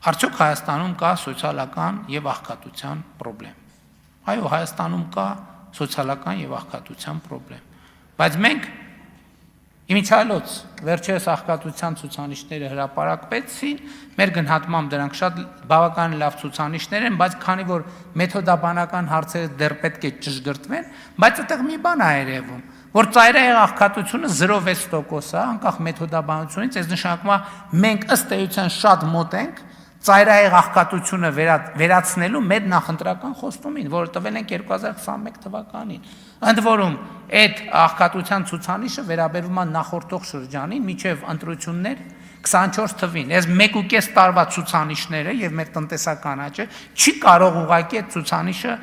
Արդյոք Հայաստանում կա սոցիալական եւ աղքատության խնդրեմ։ Այո, Հայաստանում կա սոցիալական եւ աղքատության խնդրեմ։ Բայց մենք իմիջիալոց վերջերս աղքատության ցուցանիշները հրապարակվեցին, մեր գնահատմամբ դրանք շատ բավական լավ ցուցանիշներ են, բայց քանի որ մեթոդաբանական հարցերը դեռ պետք է ճշգրտվեն, բայց այդտեղ մի բան է երևում, որ ծայրահեղ աղքատությունը 0.6% է, անկախ մեթոդաբանությունից, այս նշանակում է մենք ըստ էության շատ մոտ ենք ծայրահեղ աղքատությունը վերացնելու մեր նախընտրական խոստումին, որը տվել ենք 2021 թվականին։ Ընդ որում, այդ աղքատության ցուցանիշը վերաբերվում է նախորդող շրջանին, մինչև ընտրություններ 24 թվին։ Այս 1.5 տարվա ցուցանիշները եւ մեր տնտեսական աճը չի կարող ուղղակի այդ ցուցանիշը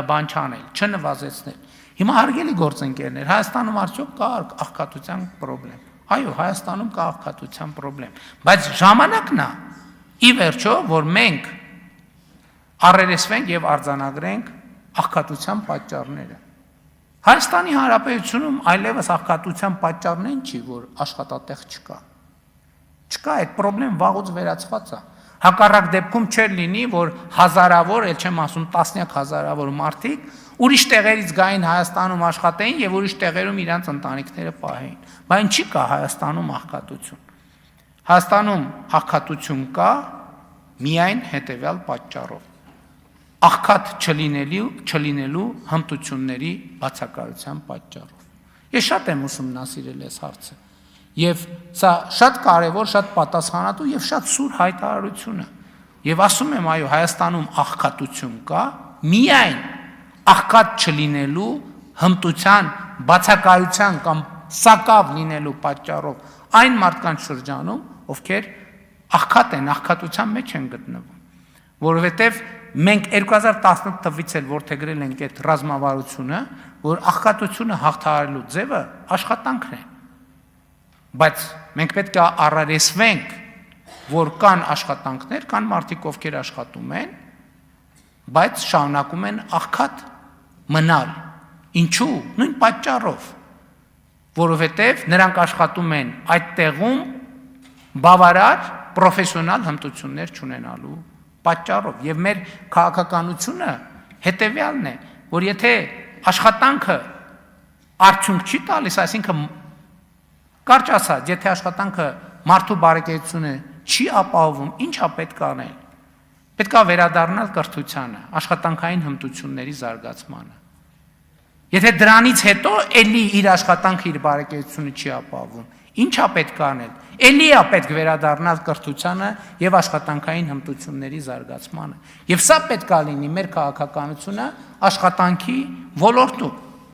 բան չանել, չնվազեցնել։ Հիմա հարգելի գործընկերներ, Հայաստանում արդյոք կա աղքատության խնդրեմ։ Այո, Հայաստանում կա աղքատության խնդրեմ, բայց ժամանակն է ի վերջո, որ մենք առերեսվենք եւ արձանագրենք աղքատության պատճառները։ Հայաստանի Հանրապետությունում այլևս աղքատության պատճառն այն չի, որ աշխատատեղ չկա։ Չկա, այդ խնդրեմ վաղուց վերացված է։ Հակառակ դեպքում չէր լինի, որ հազարավոր, էլ չեմ ասում տասնյակ հազարավոր մարդիկ ուրիշ տեղերից գային Հայաստանում աշխատեին եւ ուրիշ տեղերում իրանց ընտանիքները պահեին։ Բայց չի կա Հայաստանում աղքատություն։ Հայաստանում աղքատություն կա միայն հետևյալ պատճառով. աղքատ չլինելու հմտությունների բացակայության պատճառով։ Ես շատ եմ ուսումնասիրել այս հարցը եւ սա շատ կարեւոր, շատ պատասխանատու եւ շատ սուր հայտարարություն է։ Եվ ասում եմ, այո, Հայաստանում աղքատություն կա միայն աղքատ չլինելու հմտության բացակայության կամ սակավ լինելու պատճառով այն մարդկանց շրջանում, ովքեր աղքատ են, աղքատության մեջ են գտնվում, որովհետև մենք 2018 թվականից էլ որդեգրել ենք այդ ռազմավարությունը, որ աղքատությունը հաղթահարելու ձևը աշխատանքն է, բայց մենք պետք է առերեսվենք, որ կան աշխատանքներ, կան մարդիկ, ովքեր աշխատում են, բայց շարունակում են աղքատ մնալ, ինչու, նույն պատճառով, որովհետև նրանք աշխատում են այդ տեղում բավարար պրոֆեսիոնալ հմտություններ չունենալու պատճառով եւ մեր քաղաքականությունը հետեւյալն է, որ եթե աշխատանքը արդյունք չի տալիս, այսինքն կարճ ասած, եթե աշխատանքը մարդու բարեկեցությունը չի ապահովում, ինչա պետք է անել։ Պետք է վերադառնալ կրթությանը, աշխատանքային հմտությունների զարգացմանը։ Եթե դրանից հետո էլի իր աշխատանքը իր բարեկեցությունը չի ապահովում, ինչա պետք է անել։ Էլի է պետք վերադառնալ կրթությանը եւ աշխատանքային հմտությունների զարգացմանը։ Եվ սա պետք է լինի մեր քաղաքականությունը աշխատանքի ոլորտում։